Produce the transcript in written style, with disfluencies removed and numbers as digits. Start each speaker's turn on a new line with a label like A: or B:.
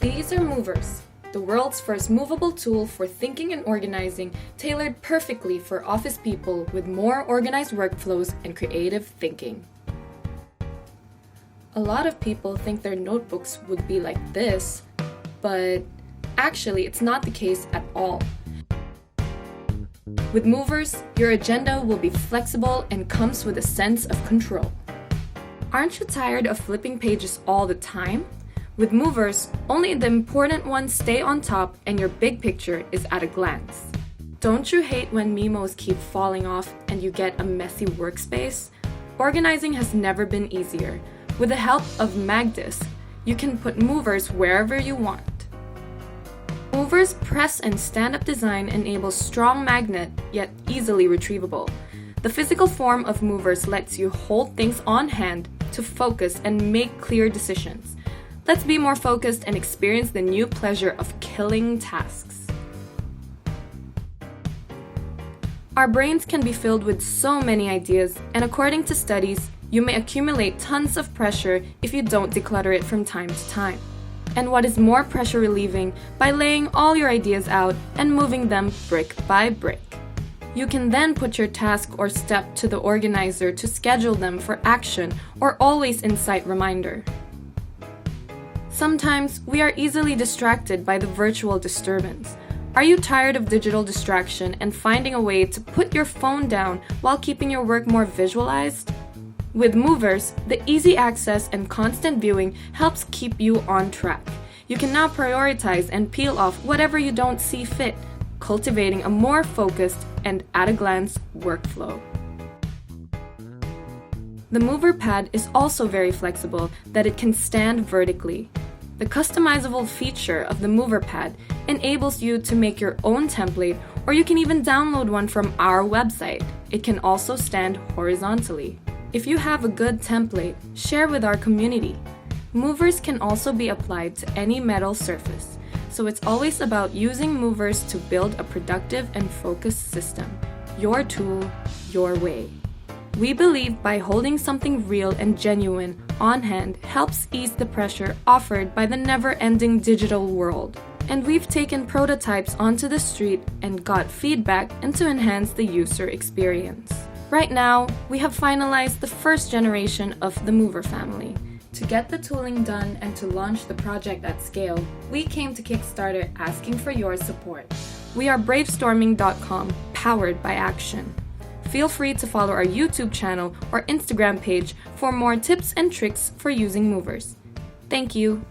A: These are movers, the world's first movable tool for thinking and organizing, tailored perfectly for office people with more organized workflows and creative thinking. A lot of people think their notebooks would be like this, but actually it's not the case at all. With movers, your agenda will be flexible and comes with a sense of control. Aren't you tired of flipping pages all the time? With movers, only the important ones stay on top and your big picture is at a glance. Don't you hate when memos keep falling off and you get a messy workspace? Organizing has never been easier. With the help of Magdisk, you can put movers wherever you want. Movers' press and stand-up design enables strong magnet, yet easily retrievable. The physical form of movers lets you hold things on hand to focus and make clear decisions. Let's be more focused and experience the new pleasure of killing tasks. Our brains can be filled with so many ideas, and according to studies, you may accumulate tons of pressure if you don't declutter it from time to time. And what is more pressure relieving by laying all your ideas out and moving them brick by brick. You can then put your task or step to the organizer to schedule them for action or always incite reminder. Sometimes we are easily distracted by the virtual disturbance. Are you tired of digital distraction and finding a way to put your phone down while keeping your work more visualized? With movers, the easy access and constant viewing helps keep you on track. You can now prioritize and peel off whatever you don't see fit, cultivating a more focused and at-a-glance workflow. The mover pad is also very flexible that it can stand vertically. The customizable feature of the mover pad enables you to make your own template, or you can even download one from our website. It can also stand horizontally. If you have a good template, share with our community. Movers can also be applied to any metal surface, so it's always about using movers to build a productive and focused system. Your tool, your way. We believe by holding something real and genuine on hand helps ease the pressure offered by the never-ending digital world. And we've taken prototypes onto the street and got feedback and to enhance the user experience. Right now, we have finalized the first generation of the Mover family. To get the tooling done and to launch the project at scale, we came to Kickstarter asking for your support. We are bravestorming.com, powered by action. Feel free to follow our YouTube channel or Instagram page for more tips and tricks for using movers. Thank you.